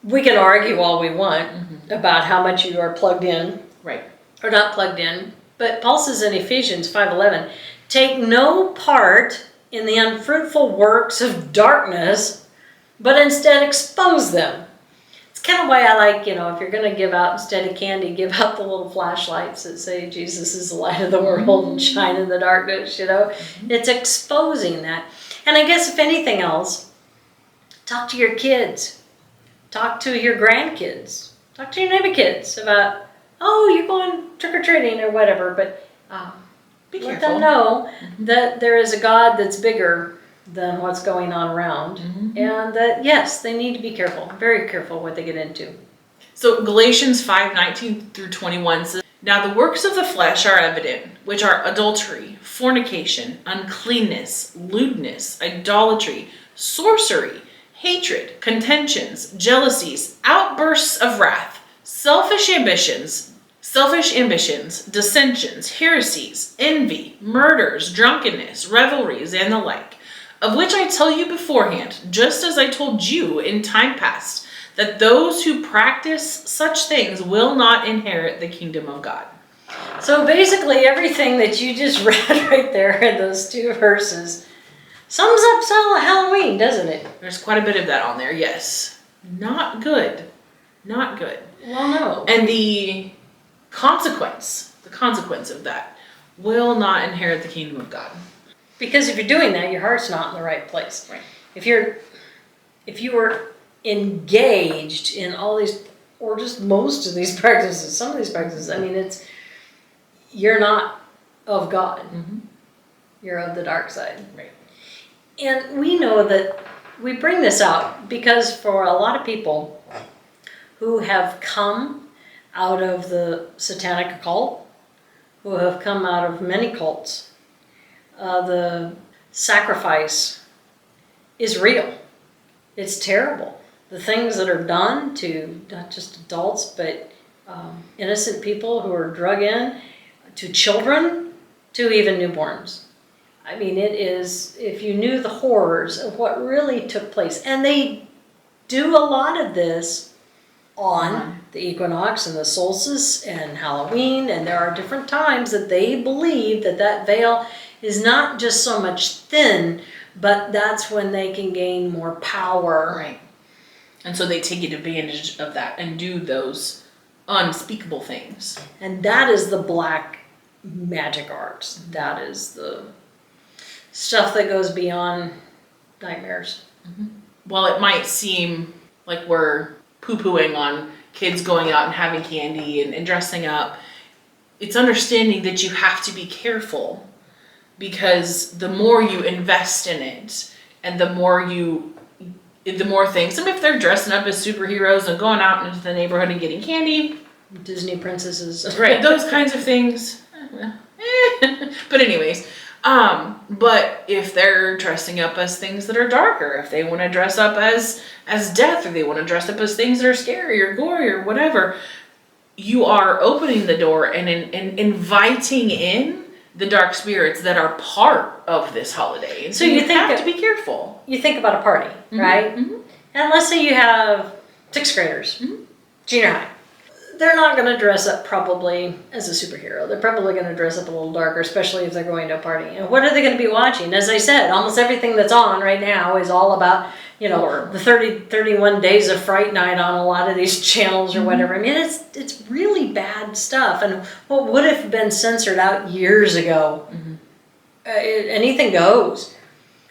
We can argue all we want about how much you are plugged in. Right. Or not plugged in. But Paul says in Ephesians 5:11, take no part in the unfruitful works of darkness, but instead expose them. It's kind of why I like, if you're going to give out, instead of candy, give out the little flashlights that say Jesus is the light of the world and shine in the darkness, It's exposing that. And I guess if anything else, talk to your kids. Talk to your grandkids. Talk to your neighbor kids about, you're going trick-or-treating or whatever, but let them know that there is a God that's bigger than what's going on around, and that, yes, they need to be careful, very careful what they get into. So Galatians 5:19 through 21 says, now the works of the flesh are evident, which are adultery, fornication, uncleanness, lewdness, idolatry, sorcery, hatred, contentions, jealousies, outbursts of wrath, selfish ambitions, dissensions, heresies, envy, murders, drunkenness, revelries, and the like, of which I tell you beforehand, just as I told you in time past, that those who practice such things will not inherit the kingdom of God. So basically everything that you just read right there in those 2 verses sums up Halloween, doesn't it? There's quite a bit of that on there, yes. Not good. Not good. Well, no. And the consequence of that will not inherit the kingdom of God. Because if you're doing that, your heart's not in the right place. Right. If you were engaged in all these, or just most of these practices, some of these practices, I mean, you're not of God. Mm-hmm. You're of the dark side. Right. And we know that we bring this out because for a lot of people who have come out of the satanic occult, who have come out of many cults, the sacrifice is real. It's terrible. The things that are done to not just adults, but innocent people who are drug in, to children, to even newborns. I mean, it is, if you knew the horrors of what really took place, and they do a lot of this on the equinox and the solstice and Halloween, and there are different times that they believe that veil is not just so much thin, but that's when they can gain more power. Right. And so they take advantage of that and do those unspeakable things. And that is the black magic arts. That is the stuff that goes beyond nightmares. Mm-hmm. While it might seem like we're poo-pooing on kids going out and having candy and dressing up, it's understanding that you have to be careful, because the more you invest in it and the more things, and if they're dressing up as superheroes and going out into the neighborhood and getting candy, Disney princesses, right, those kinds of things. But anyways, but if they're dressing up as things that are darker, if they want to dress up as death, or they want to dress up as things that are scary or gory or whatever, you are opening the door and inviting in the dark spirits that are part of this holiday. And so you have to be careful. You think about a party, Mm-hmm. right? Mm-hmm. And let's say you have 6th graders, Mm-hmm. junior high. They're not going to dress up probably as a superhero. They're probably going to dress up a little darker, especially if they're going to a party. And what are they going to be watching? As I said, almost everything that's on right now is all about, the 31 Days of Fright Night on a lot of these channels or whatever. I mean, it's really bad stuff. And what would have been censored out years ago, anything goes.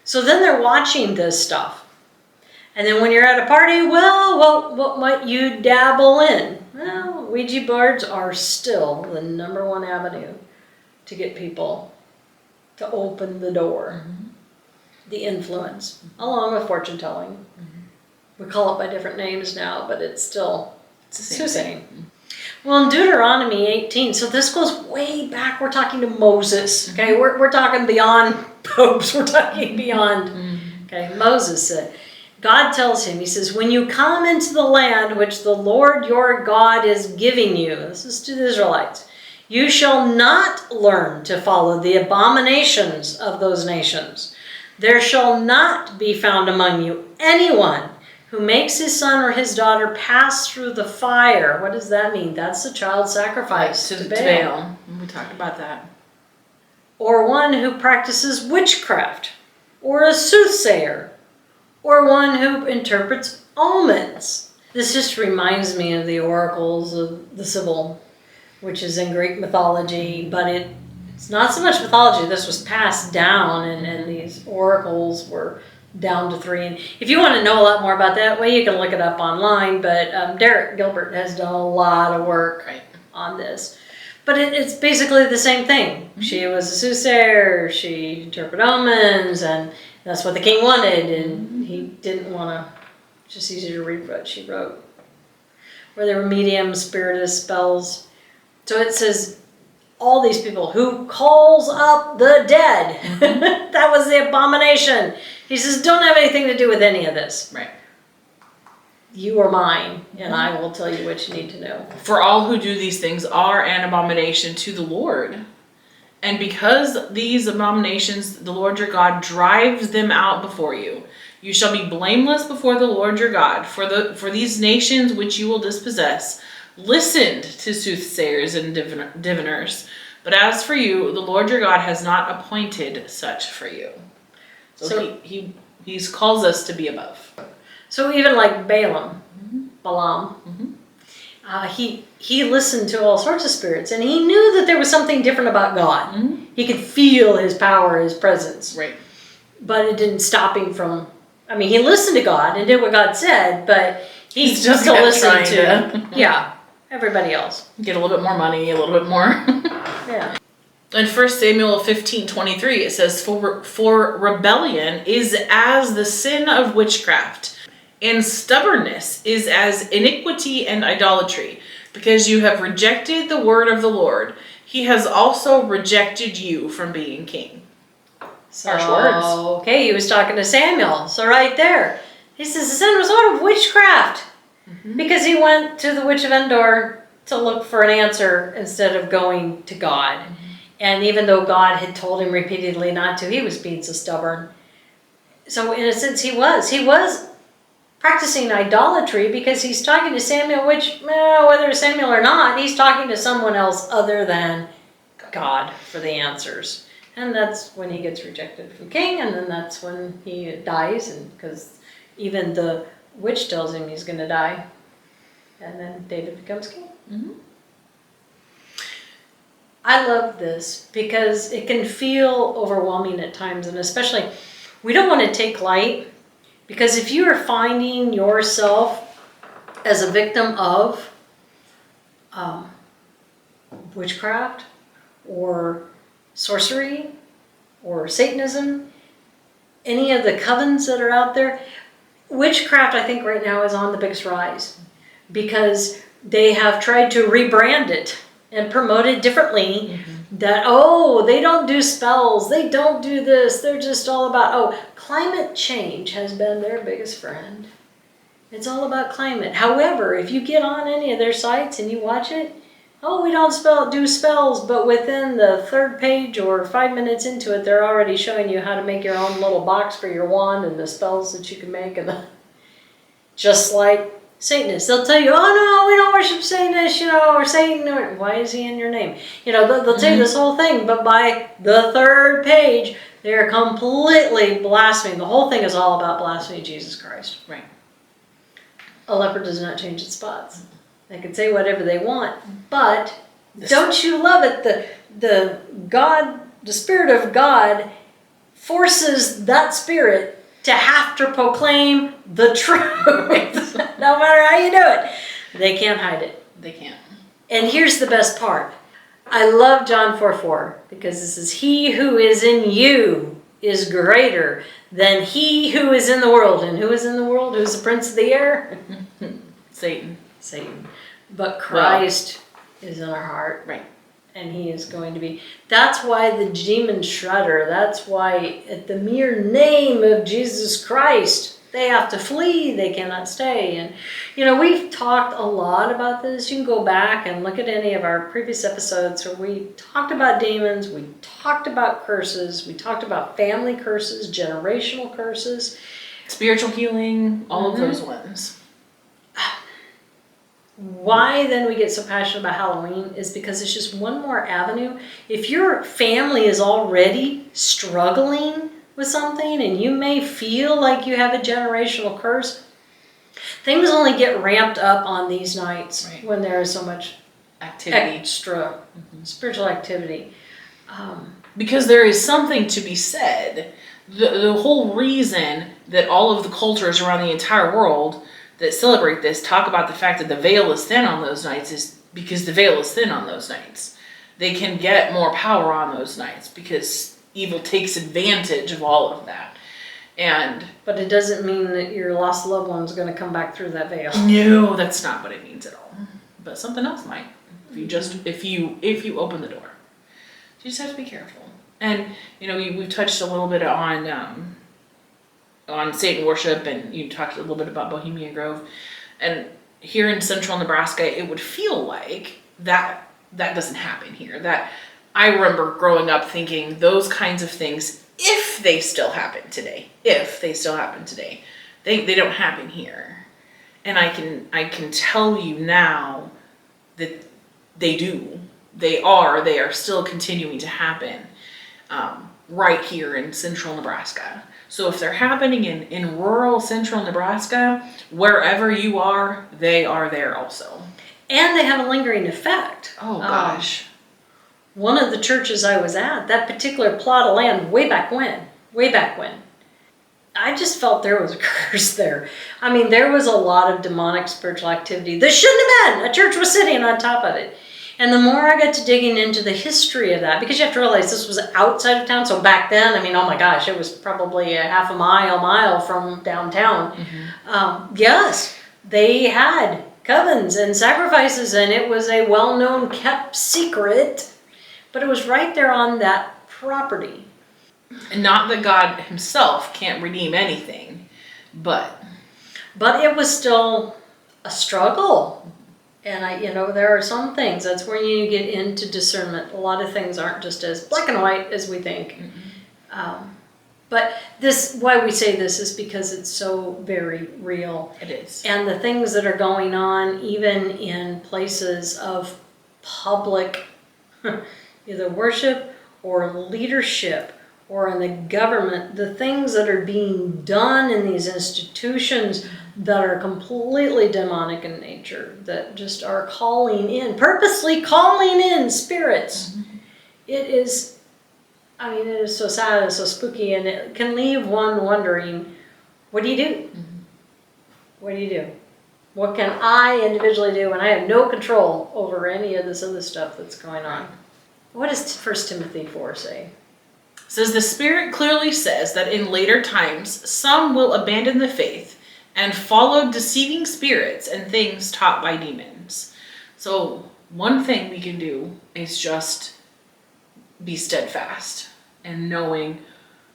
So then they're watching this stuff. And then when you're at a party, well, what might you dabble in? Well, Ouija boards are still the #1 avenue to get people to open the door. Mm-hmm. The influence, along with fortune telling. Mm-hmm. We call it by different names now, but it's still the same. Mm-hmm. Well, in Deuteronomy 18, so this goes way back. We're talking to Moses. Okay, we're talking beyond popes. We're talking beyond. Okay, Moses said. God tells him, he says, when you come into the land which the Lord your God is giving you, this is to the Israelites, you shall not learn to follow the abominations of those nations. There shall not be found among you anyone who makes his son or his daughter pass through the fire. What does that mean? That's the child sacrifice to Baal. We talked about that. Or one who practices witchcraft, or a soothsayer, or one who interprets omens. This just reminds me of the oracles of the Sibyl, which is in Greek mythology, but it's not so much mythology. This was passed down, and these oracles were down to 3. And if you want to know a lot more about that, well, you can look it up online, but Derek Gilbert has done a lot of work on this. But it's basically the same thing. Mm-hmm. She was a soothsayer, she interpreted omens, and that's what the king wanted, and he didn't want to. It's just easy to read what she wrote. Where there were mediums, spiritist spells. So it says, all these people who calls up the dead. Mm-hmm. That was the abomination. He says, don't have anything to do with any of this. Right. you are mine, and I will tell you what you need to know. For all who do these things are an abomination to the Lord. And because these abominations, the Lord your God drives them out before you, you shall be blameless before the Lord your God. For these nations which you will dispossess listened to soothsayers and diviners. But as for you, the Lord your God has not appointed such for you. So he calls us to be above. So even like Balaam, Mm-hmm. he listened to all sorts of spirits, and he knew that there was something different about God. Mm-hmm. He could feel his power, his presence. Right. But it didn't stop him from, he listened to God and did what God said, but he still still kept listened trying to everybody else. Get a little bit more money, a little bit more. Yeah. In 1 Samuel 15:23, it says, For rebellion is as the sin of witchcraft, and stubbornness is as iniquity and idolatry. Because you have rejected the word of the Lord, he has also rejected you from being king. Harsh words. Okay, he was talking to Samuel. So right there, he says the sin was out of witchcraft. Mm-hmm. Because he went to the witch of Endor to look for an answer instead of going to God. Mm-hmm. And even though God had told him repeatedly not to, he was being so stubborn. So in a sense, he was practicing idolatry because he's talking to Samuel, which, whether it's Samuel or not, he's talking to someone else other than God for the answers. And that's when he gets rejected from king, and then that's when he dies, and because even the witch tells him he's going to die, and then David becomes king. Mm-hmm. I love this because it can feel overwhelming at times, and especially we don't want to take light, because if you are finding yourself as a victim of witchcraft or sorcery or Satanism, any of the covens that are out there, witchcraft I think right now is on the biggest rise because they have tried to rebrand it and promote it differently. Mm-hmm. That, they don't do spells, they don't do this, they're just all about, climate change has been their biggest friend. It's all about climate. However, if you get on any of their sites and you watch it, we don't do spells, but within the third page or 5 minutes into it, they're already showing you how to make your own little box for your wand and the spells that you can make. Just like Satanists, they'll tell you, no, we don't worship Satanists, or Satan, or why is he in your name? They'll tell you this whole thing, but by the third page, they're completely blaspheming. The whole thing is all about blaspheming Jesus Christ. Right. A leopard does not change its spots. They can say whatever they want, but don't you love it? The Spirit of God forces that spirit to have to proclaim the truth. No matter how you do it. They can't hide it. They can't. And here's the best part. I love John 4:4 because this is, he who is in you is greater than he who is in the world. And who is in the world? Who's the prince of the air? Satan. But Christ is in our heart. Right. And he is going to be. That's why the demons shudder. That's why at the mere name of Jesus Christ, they have to flee. They cannot stay. And, we've talked a lot about this. You can go back and look at any of our previous episodes where we talked about demons. We talked about curses. We talked about family curses, generational curses. Spiritual healing, all of those ones. Why then we get so passionate about Halloween is because it's just one more avenue. If your family is already struggling with something and you may feel like you have a generational curse, things only get ramped up on these nights when there is so much activity, extra spiritual activity. Because there is something to be said. The whole reason that all of the cultures around the entire world that celebrate this talk about the fact that the veil is thin on those nights is because the veil is thin on those nights. They can get more power on those nights because evil takes advantage of all of that. But it doesn't mean that your lost loved one's going to come back through that veil. No, that's not what it means at all. But something else might. If you open the door. You just have to be careful. And we've touched a little bit on Satan worship, and you talked a little bit about Bohemian Grove. And here in central Nebraska, it would feel like that doesn't happen here. That I remember growing up thinking those kinds of things, if they still happen today, they don't happen here. And I can tell you now that they do. They are still continuing to happen right here in central Nebraska. So if they're happening in rural central Nebraska, wherever you are, they are there also. And they have a lingering effect. Oh gosh. One of the churches I was at, that particular plot of land, way back when, I just felt there was a curse there. I mean, there was a lot of demonic spiritual activity that shouldn't have been. A church was sitting on top of it. And the more I got to digging into the history of that, because you have to realize this was outside of town. So back then, I mean, oh my gosh, it was probably a half a mile from downtown. Mm-hmm. Yes, they had covens and sacrifices, and it was a well-known, kept secret, but it was right there on that property. And not that God himself can't redeem anything, but it was still a struggle. And there are some things, that's where you get into discernment. A lot of things aren't just as black and white as we think. Mm-hmm. But why we say this is because it's so very real. It is. And the things that are going on, even in places of public, either worship or leadership, or in the government, the things that are being done in these institutions that are completely demonic in nature, that just are purposely calling in spirits. Mm-hmm. It is so sad and so spooky, and it can leave one wondering, what do you do? Mm-hmm. What do you do? What can I individually do when I have no control over any of this other stuff that's going on? What does 1 Timothy 4 say? Says the Spirit clearly says that in later times some will abandon the faith and follow deceiving spirits and things taught by demons. So one thing we can do is just be steadfast and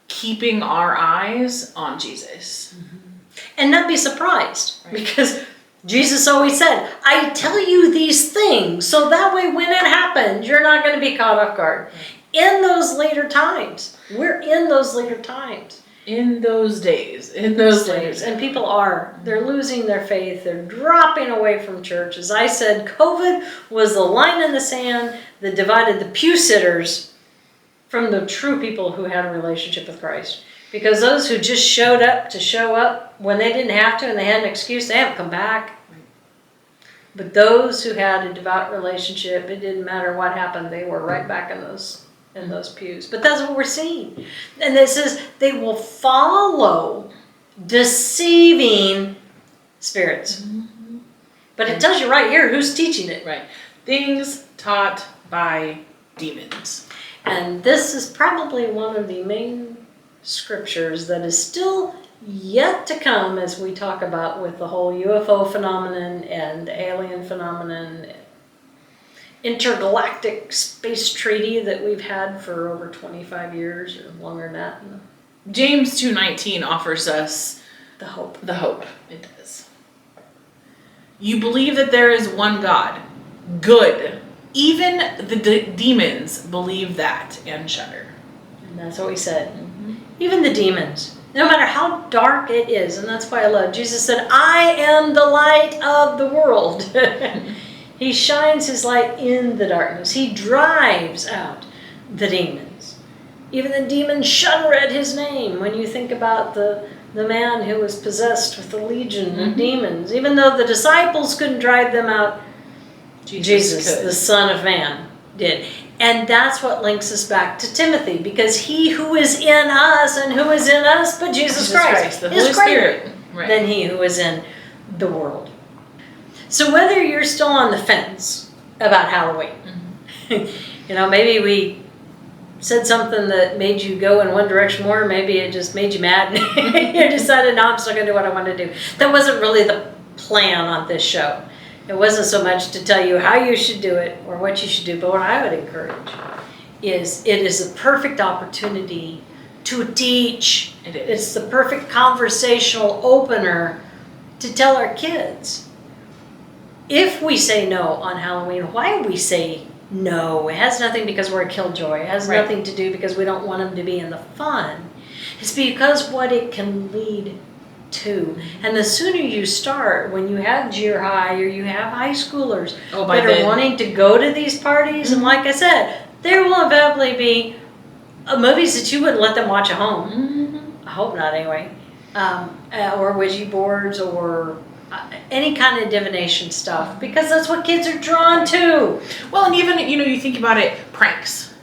keeping our eyes on Jesus. Mm-hmm. And not be surprised, right? Because Jesus always said, I tell you these things so that way when it happens, you're not going to be caught off guard. Right. In those later times. We're in those later times. In those days. And people they're losing their faith. They're dropping away from church. As I said, COVID was the line in the sand that divided the pew sitters from the true people who had a relationship with Christ. Because those who just showed up to show up when they didn't have to and they had an excuse, they haven't come back. But those who had a devout relationship, it didn't matter what happened, they were right back in those pews. But that's what we're seeing. And it says they will follow deceiving spirits. Mm-hmm. But it tells you right here who's teaching it. Right. Things taught by demons. And this is probably one of the main scriptures that is still yet to come as we talk about with the whole UFO phenomenon and alien phenomenon, intergalactic space treaty that we've had for over 25 years or longer than that. James 2:19 offers us the hope. It does. You believe that there is one God. Good. Even the demons believe that and shudder. And that's what we said. Mm-hmm. Even the demons. No matter how dark it is, and that's why I love, Jesus said, I am the light of the world. He shines his light in the darkness. He drives out the demons. Even the demons shudder at his name. When you think about the man who was possessed with a legion mm-hmm. of demons, even though the disciples couldn't drive them out, Jesus the Son of Man, did. And that's what links us back to Timothy, because he who is in us and who is in us but Jesus Christ the is Holy Spirit, greater than he who is in the world. So whether you're still on the fence about Halloween, mm-hmm. Maybe we said something that made you go in one direction more, maybe it just made you mad and you decided, no, I'm still going to do what I want to do. That wasn't really the plan on this show. It wasn't so much to tell you how you should do it or what you should do, but what I would encourage is it is a perfect opportunity to teach. It is. It's the perfect conversational opener to tell our kids if we say no on Halloween, why we say no? It has nothing because we're a killjoy. It has nothing to do because we don't want them to be in the fun. It's because what it can lead to. And the sooner you start, when you have junior high or you have high schoolers that are wanting to go to these parties, and like I said, there will inevitably be movies that you wouldn't let them watch at home. I hope not, anyway. Or Ouija boards, or any kind of divination stuff, because that's what kids are drawn to. Well, and even, you think about it, pranks.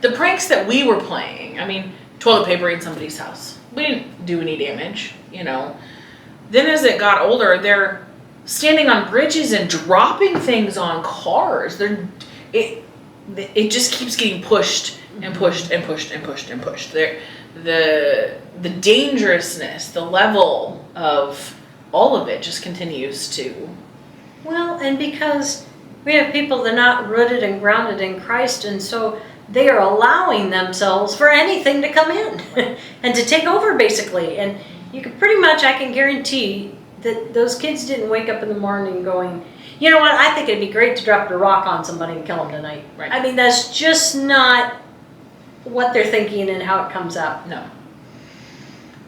The pranks that we were playing, I mean, toilet paper in somebody's house. We didn't do any damage, Then as it got older, they're standing on bridges and dropping things on cars. It just keeps getting pushed and pushed and pushed and pushed and pushed. The dangerousness, the level of all of it just continues to. Well, and because we have people that are not rooted and grounded in Christ, and so they are allowing themselves for anything to come in and to take over, basically. And you can pretty much, I can guarantee that those kids didn't wake up in the morning going, you know what, I think it'd be great to drop a rock on somebody and kill them tonight. Right. I mean, that's just not what they're thinking and how it comes out. No.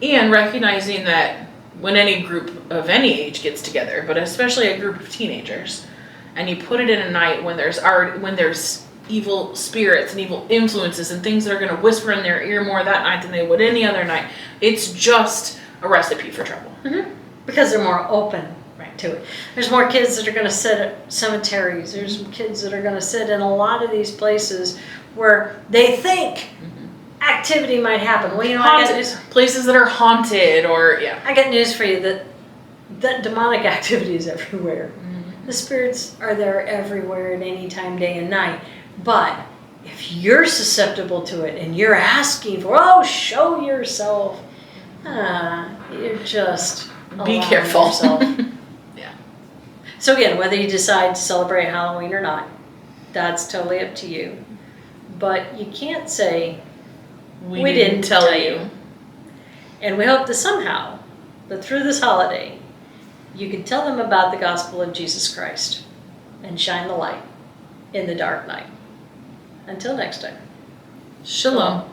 And recognizing that when any group of any age gets together, but especially a group of teenagers, and you put it in a night when there's evil spirits and evil influences and things that are going to whisper in their ear more that night than they would any other night, it's just a recipe for trouble. Because they're more open to it. There's more kids that are going to sit at cemeteries. There's kids that are going to sit in a lot of these places where they think activity might happen. Well, places that are haunted, or I got news for you that demonic activity is everywhere. The spirits are there everywhere at any time, day and night. But if you're susceptible to it and you're asking for, show yourself, you're just be careful. So again, whether you decide to celebrate Halloween or not, that's totally up to you. But you can't say, we didn't tell you. And we hope that somehow, that through this holiday, you can tell them about the gospel of Jesus Christ and shine the light in the dark night. Until next time. Shalom.